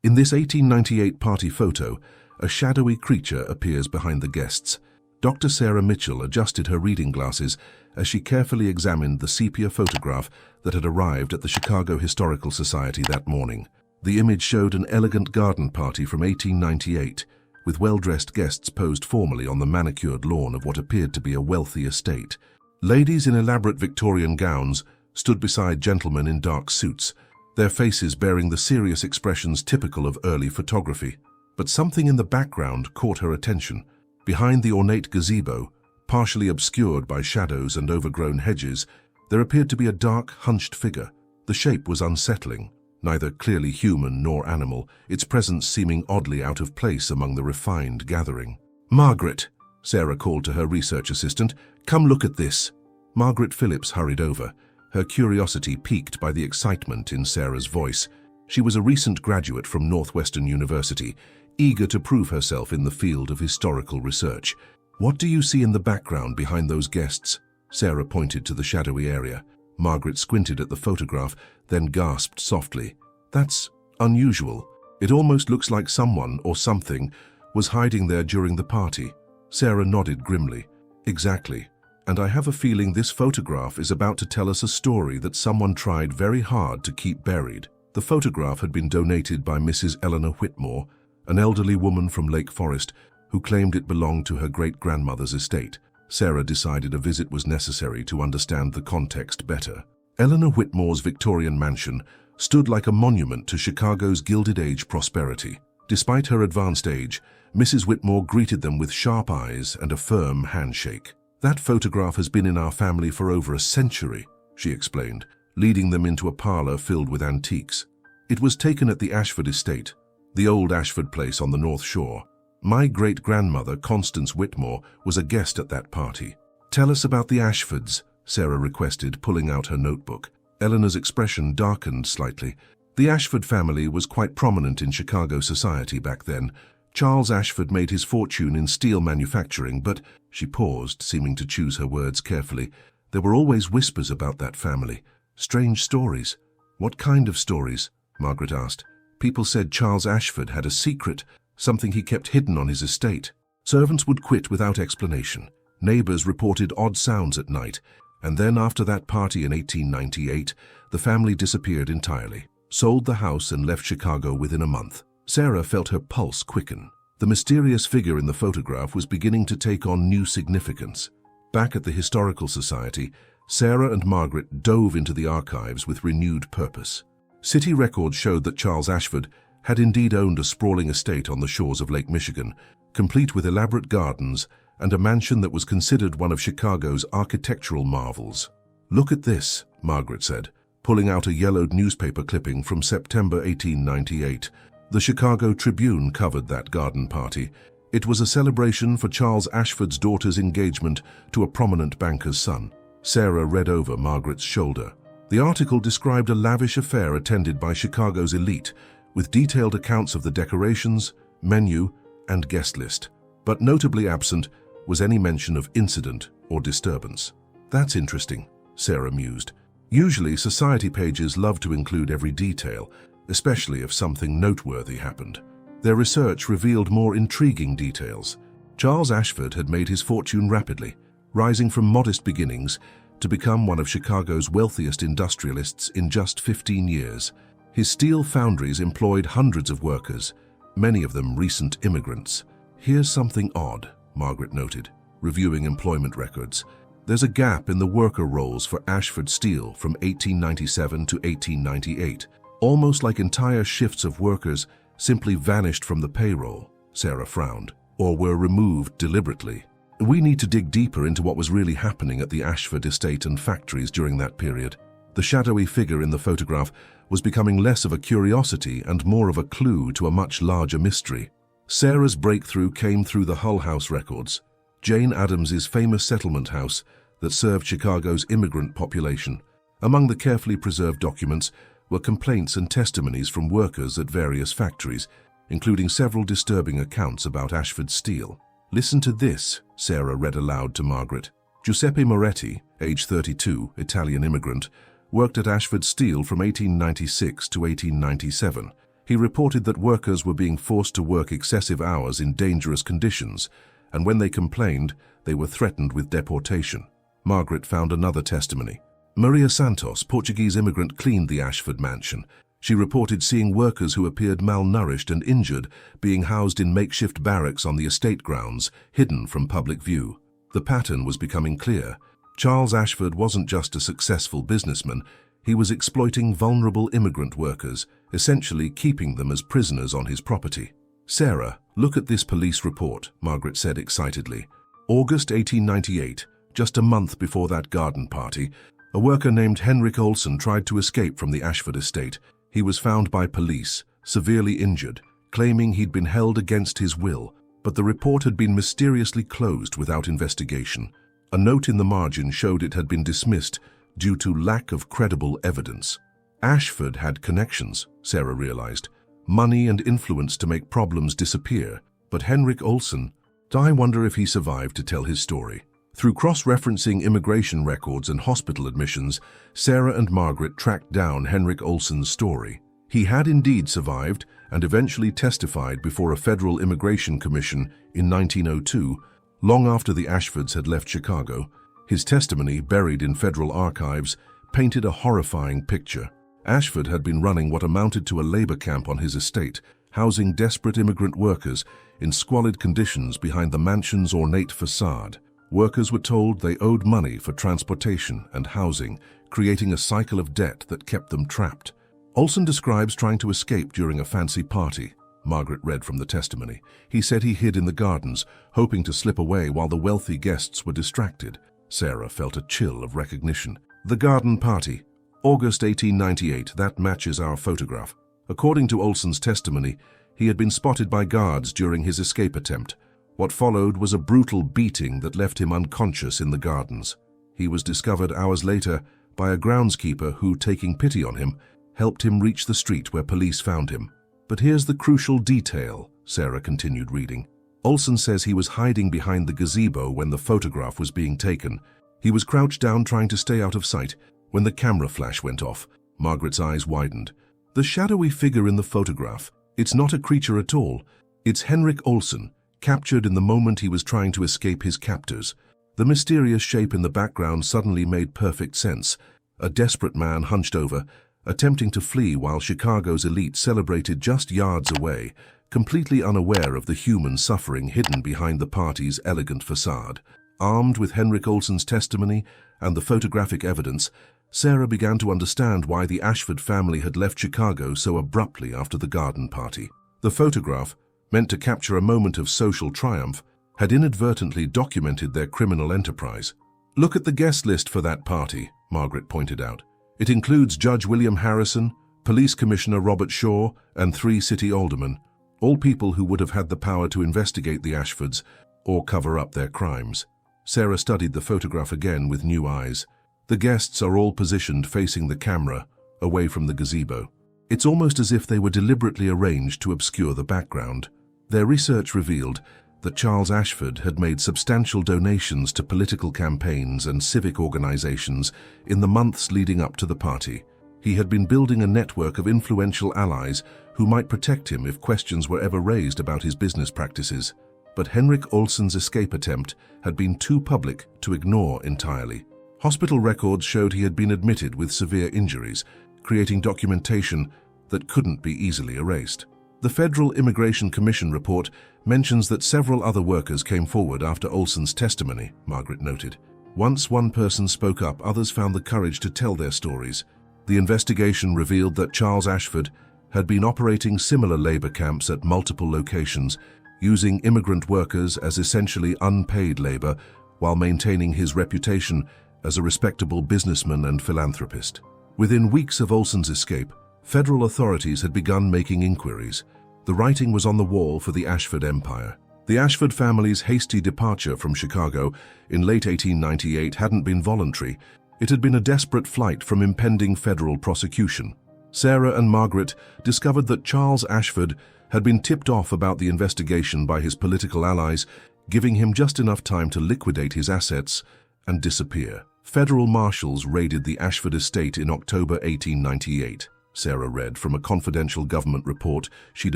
In this 1898 party photo, a shadowy creature appears behind the guests. Dr. Sarah Mitchell adjusted her reading glasses as she carefully examined the sepia photograph that had arrived at the Chicago Historical Society that morning. The image showed an elegant garden party from 1898, with well-dressed guests posed formally on the manicured lawn of what appeared to be a wealthy estate. Ladies in elaborate Victorian gowns stood beside gentlemen in dark suits, their faces bearing the serious expressions typical of early photography. But something in the background caught her attention. Behind the ornate gazebo, partially obscured by shadows and overgrown hedges, there appeared to be a dark, hunched figure. The shape was unsettling, neither clearly human nor animal, its presence seeming oddly out of place among the refined gathering. "Margaret," Sarah called to her research assistant, "come look at this." Margaret Phillips hurried over, her curiosity piqued by the excitement in Sarah's voice. She was a recent graduate from Northwestern University, eager to prove herself in the field of historical research. "What do you see in the background behind those guests?" Sarah pointed to the shadowy area. Margaret squinted at the photograph, then gasped softly. "That's unusual. It almost looks like someone or something was hiding there during the party." Sarah nodded grimly. "Exactly. And I have a feeling this photograph is about to tell us a story that someone tried very hard to keep buried." The photograph had been donated by Mrs. Eleanor Whitmore, an elderly woman from Lake Forest who claimed it belonged to her great-grandmother's estate. Sarah decided a visit was necessary to understand the context better. Eleanor Whitmore's Victorian mansion stood like a monument to Chicago's Gilded Age prosperity. Despite her advanced age, Mrs. Whitmore greeted them with sharp eyes and a firm handshake. "That photograph has been in our family for over a century," she explained, leading them into a parlor filled with antiques. "It was taken at the Ashford estate, the old Ashford place on the North Shore. My great-grandmother, Constance Whitmore, was a guest at that party." "Tell us about the Ashfords," Sarah requested, pulling out her notebook. Eleanor's expression darkened slightly. The Ashford family was quite prominent in Chicago society back then. Charles Ashford made his fortune in steel manufacturing, but she paused, seeming to choose her words carefully. "There were always whispers about that family. Strange stories." "What kind of stories?" Margaret asked. "People said Charles Ashford had a secret, something he kept hidden on his estate. Servants would quit without explanation. Neighbors reported odd sounds at night, and then after that party in 1898, the family disappeared entirely, sold the house and left Chicago within a month." Sarah felt her pulse quicken. The mysterious figure in the photograph was beginning to take on new significance. Back at the Historical Society, Sarah and Margaret dove into the archives with renewed purpose. City records showed that Charles Ashford had indeed owned a sprawling estate on the shores of Lake Michigan, complete with elaborate gardens and a mansion that was considered one of Chicago's architectural marvels. "Look at this," Margaret said, pulling out a yellowed newspaper clipping from September 1898. The Chicago Tribune covered that garden party. It was a celebration for Charles Ashford's daughter's engagement to a prominent banker's son. Sarah read over Margaret's shoulder. The article described a lavish affair attended by Chicago's elite, with detailed accounts of the decorations, menu, and guest list. But notably absent was any mention of incident or disturbance. "That's interesting," Sarah mused. Usually, society pages love to include every detail, especially if something noteworthy happened. Their research revealed more intriguing details. Charles Ashford had made his fortune rapidly, rising from modest beginnings to become one of Chicago's wealthiest industrialists in just 15 years. His steel foundries employed hundreds of workers, many of them recent immigrants. "Here's something odd," Margaret noted, reviewing employment records. "There's a gap in the worker rolls for Ashford Steel from 1897 to 1898. Almost like entire shifts of workers simply vanished from the payroll," Sarah frowned, "or were removed deliberately. We need to dig deeper into what was really happening at the Ashford estate and factories during that period." The shadowy figure in the photograph was becoming less of a curiosity and more of a clue to a much larger mystery. Sarah's breakthrough came through the Hull House records, Jane Addams's famous settlement house that served Chicago's immigrant population. Among the carefully preserved documents were complaints and testimonies from workers at various factories, including several disturbing accounts about Ashford Steel. "Listen to this," Sarah read aloud to Margaret. "Giuseppe Moretti, age 32, Italian immigrant, worked at Ashford Steel from 1896 to 1897. He reported that workers were being forced to work excessive hours in dangerous conditions, and when they complained, they were threatened with deportation. Margaret found another testimony. Maria Santos, Portuguese immigrant, cleaned the Ashford mansion. She reported seeing workers who appeared malnourished and injured being housed in makeshift barracks on the estate grounds, hidden from public view. The pattern was becoming clear. Charles Ashford wasn't just a successful businessman, he was exploiting vulnerable immigrant workers, essentially keeping them as prisoners on his property. "Sarah, look at this police report," Margaret said excitedly. August 1898, just a month before that garden party, a worker named Henrik Olsen tried to escape from the Ashford estate. He was found by police, severely injured, claiming he'd been held against his will, but the report had been mysteriously closed without investigation. A note in the margin showed it had been dismissed due to lack of credible evidence. Ashford had connections, Sarah realized, money and influence to make problems disappear, but Henrik Olsen, I wonder if he survived to tell his story. Through cross-referencing immigration records and hospital admissions, Sarah and Margaret tracked down Henrik Olsen's story. He had indeed survived and eventually testified before a federal immigration commission in 1902, long after the Ashfords had left Chicago. His testimony, buried in federal archives, painted a horrifying picture. Ashford had been running what amounted to a labor camp on his estate, housing desperate immigrant workers in squalid conditions behind the mansion's ornate facade. Workers were told they owed money for transportation and housing, creating a cycle of debt that kept them trapped. Olsen describes trying to escape during a fancy party. Margaret read from the testimony. He said he hid in the gardens, hoping to slip away while the wealthy guests were distracted. Sarah felt a chill of recognition. The garden party, August 1898, that matches our photograph. According to Olsen's testimony, he had been spotted by guards during his escape attempt. What followed was a brutal beating that left him unconscious in the gardens. He was discovered hours later by a groundskeeper who, taking pity on him, helped him reach the street where police found him. But here's the crucial detail, Sarah continued reading. Olsen says he was hiding behind the gazebo when the photograph was being taken. He was crouched down trying to stay out of sight when the camera flash went off. Margaret's eyes widened. The shadowy figure in the photograph, it's not a creature at all. It's Henrik Olsen, captured in the moment he was trying to escape his captors. The mysterious shape in the background suddenly made perfect sense. A desperate man hunched over, attempting to flee while Chicago's elite celebrated just yards away, completely unaware of the human suffering hidden behind the party's elegant facade. Armed with Henrik Olsen's testimony and the photographic evidence, Sarah began to understand why the Ashford family had left Chicago so abruptly after the garden party. The photograph, meant to capture a moment of social triumph, had inadvertently documented their criminal enterprise. "Look at the guest list for that party," Margaret pointed out. "It includes Judge William Harrison, Police Commissioner Robert Shaw, and 3 city aldermen, all people who would have had the power to investigate the Ashfords or cover up their crimes." Sarah studied the photograph again with new eyes. The guests are all positioned facing the camera, away from the gazebo. It's almost as if they were deliberately arranged to obscure the background. Their research revealed that Charles Ashford had made substantial donations to political campaigns and civic organizations in the months leading up to the party. He had been building a network of influential allies who might protect him if questions were ever raised about his business practices. But Henrik Olsen's escape attempt had been too public to ignore entirely. Hospital records showed he had been admitted with severe injuries, creating documentation that couldn't be easily erased. The Federal Immigration Commission report mentions that several other workers came forward after Olsen's testimony, Margaret noted. Once one person spoke up, others found the courage to tell their stories. The investigation revealed that Charles Ashford had been operating similar labor camps at multiple locations, using immigrant workers as essentially unpaid labor while maintaining his reputation as a respectable businessman and philanthropist. Within weeks of Olsen's escape, federal authorities had begun making inquiries. The writing was on the wall for the Ashford Empire. The Ashford family's hasty departure from Chicago in late 1898 hadn't been voluntary. It had been a desperate flight from impending federal prosecution. Sarah and Margaret discovered that Charles Ashford had been tipped off about the investigation by his political allies, giving him just enough time to liquidate his assets and disappear. Federal marshals raided the Ashford estate in October 1898. Sarah read from a confidential government report she'd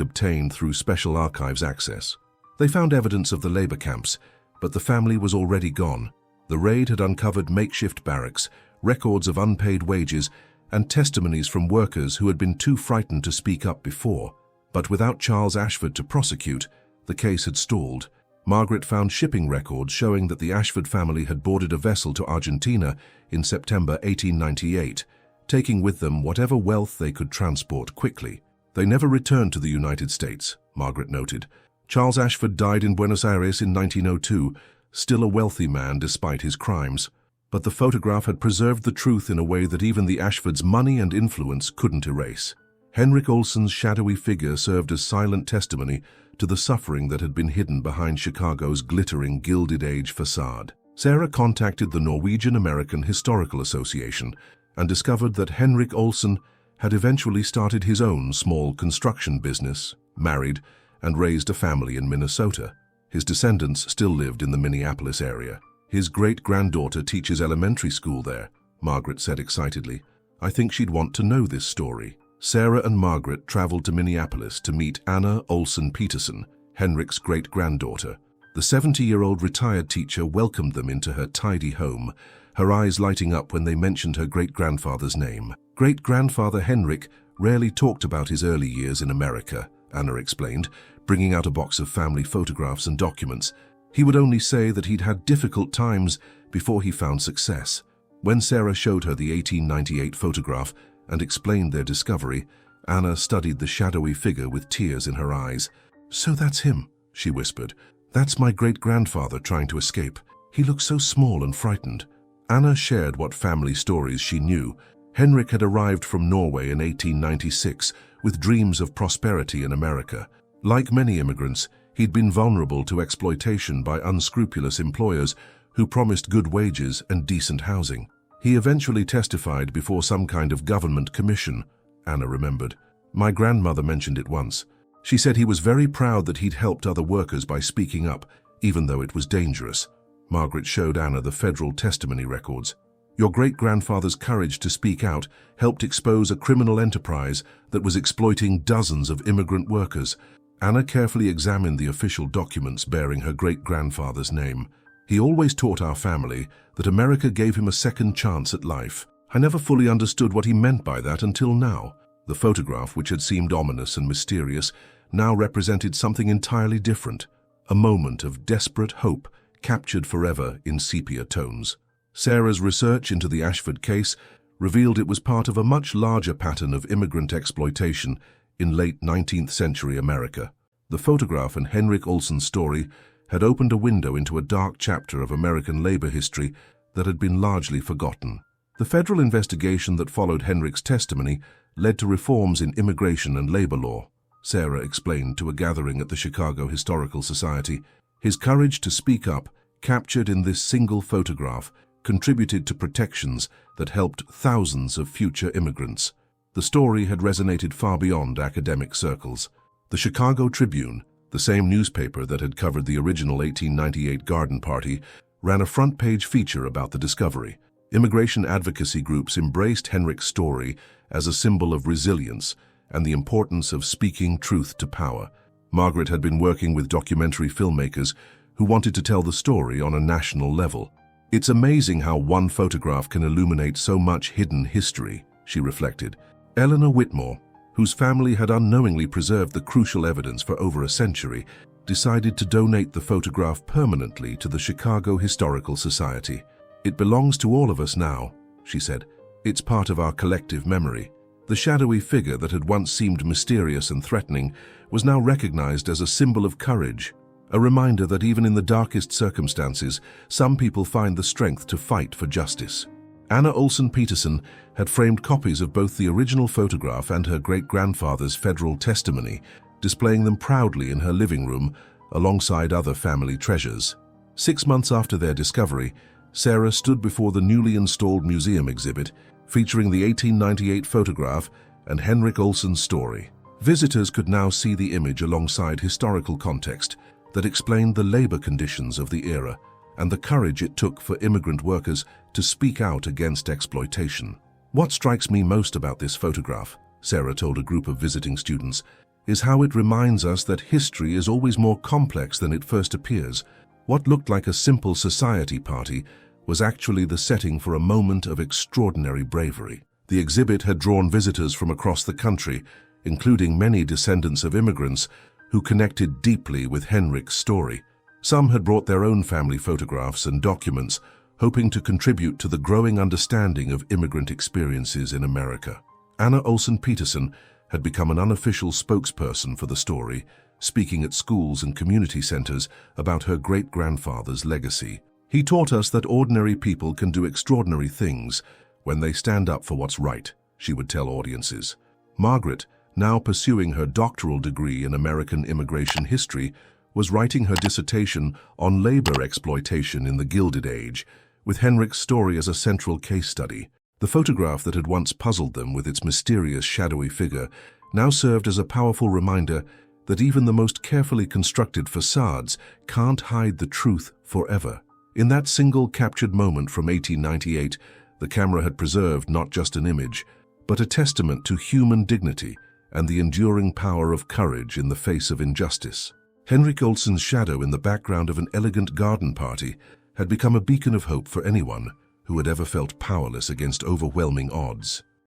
obtained through Special Archives access. They found evidence of the labor camps, but the family was already gone. The raid had uncovered makeshift barracks, records of unpaid wages, and testimonies from workers who had been too frightened to speak up before. But without Charles Ashford to prosecute, the case had stalled. Margaret found shipping records showing that the Ashford family had boarded a vessel to Argentina in September 1898, taking with them whatever wealth they could transport quickly. They never returned to the United States, Margaret noted. Charles Ashford died in Buenos Aires in 1902, still a wealthy man despite his crimes. But the photograph had preserved the truth in a way that even the Ashfords' money and influence couldn't erase. Henrik Olsen's shadowy figure served as silent testimony to the suffering that had been hidden behind Chicago's glittering Gilded Age facade. Sarah contacted the Norwegian-American Historical Association and discovered that Henrik Olsen had eventually started his own small construction business, married, and raised a family in Minnesota. His descendants still lived in the Minneapolis area. His great-granddaughter teaches elementary school there, Margaret said excitedly. I think she'd want to know this story. Sarah and Margaret traveled to Minneapolis to meet Anna Olsen Peterson, Henrik's great-granddaughter. The 70-year-old retired teacher welcomed them into her tidy home, her eyes lighting up when they mentioned her great-grandfather's name. Great-grandfather Henrik rarely talked about his early years in America, Anna explained, bringing out a box of family photographs and documents. He would only say that he'd had difficult times before he found success. When Sarah showed her the 1898 photograph and explained their discovery, Anna studied the shadowy figure with tears in her eyes. So that's him, she whispered. That's my great-grandfather trying to escape. He looks so small and frightened. Anna shared what family stories she knew. Henrik had arrived from Norway in 1896 with dreams of prosperity in America. Like many immigrants, he'd been vulnerable to exploitation by unscrupulous employers who promised good wages and decent housing. He eventually testified before some kind of government commission, Anna remembered. My grandmother mentioned it once. She said he was very proud that he'd helped other workers by speaking up, even though it was dangerous. Margaret showed Anna the federal testimony records. Your great-grandfather's courage to speak out helped expose a criminal enterprise that was exploiting dozens of immigrant workers. Anna carefully examined the official documents bearing her great-grandfather's name. He always taught our family that America gave him a second chance at life. I never fully understood what he meant by that until now. The photograph, which had seemed ominous and mysterious, now represented something entirely different. A moment of desperate hope, captured forever in sepia tones. Sarah's research into the Ashford case revealed it was part of a much larger pattern of immigrant exploitation in late 19th century America. The photograph and Henrik Olsen's story had opened a window into a dark chapter of American labor history that had been largely forgotten. The federal investigation that followed Henrik's testimony led to reforms in immigration and labor law, Sarah explained to a gathering at the Chicago Historical Society. His courage to speak up, captured in this single photograph, contributed to protections that helped thousands of future immigrants. The story had resonated far beyond academic circles. The Chicago Tribune, the same newspaper that had covered the original 1898 Garden Party, ran a front-page feature about the discovery. Immigration advocacy groups embraced Henrik's story as a symbol of resilience and the importance of speaking truth to power. Margaret had been working with documentary filmmakers who wanted to tell the story on a national level. It's amazing how one photograph can illuminate so much hidden history, she reflected. Eleanor Whitmore, whose family had unknowingly preserved the crucial evidence for over a century, decided to donate the photograph permanently to the Chicago Historical Society. It belongs to all of us now, she said. It's part of our collective memory. The shadowy figure that had once seemed mysterious and threatening was now recognized as a symbol of courage, a reminder that even in the darkest circumstances, some people find the strength to fight for justice. Anna Olsen Peterson had framed copies of both the original photograph and her great-grandfather's federal testimony, displaying them proudly in her living room alongside other family treasures. 6 months after their discovery, Sarah stood before the newly installed museum exhibit featuring the 1898 photograph and Henrik Olsen's story. Visitors could now see the image alongside historical context that explained the labor conditions of the era and the courage it took for immigrant workers to speak out against exploitation. What strikes me most about this photograph, Sarah told a group of visiting students, is how it reminds us that history is always more complex than it first appears. What looked like a simple society party was actually the setting for a moment of extraordinary bravery. The exhibit had drawn visitors from across the country, including many descendants of immigrants who connected deeply with Henrik's story. Some had brought their own family photographs and documents, hoping to contribute to the growing understanding of immigrant experiences in America. Anna Olsen-Peterson had become an unofficial spokesperson for the story, speaking at schools and community centers about her great-grandfather's legacy. He taught us that ordinary people can do extraordinary things when they stand up for what's right, she would tell audiences. Margaret, now pursuing her doctoral degree in American immigration history, was writing her dissertation on labor exploitation in the Gilded Age, with Henrik's story as a central case study. The photograph that had once puzzled them with its mysterious shadowy figure now served as a powerful reminder that even the most carefully constructed facades can't hide the truth forever. In that single captured moment from 1898, the camera had preserved not just an image, but a testament to human dignity and the enduring power of courage in the face of injustice. Henrik Olsen's shadow in the background of an elegant garden party had become a beacon of hope for anyone who had ever felt powerless against overwhelming odds.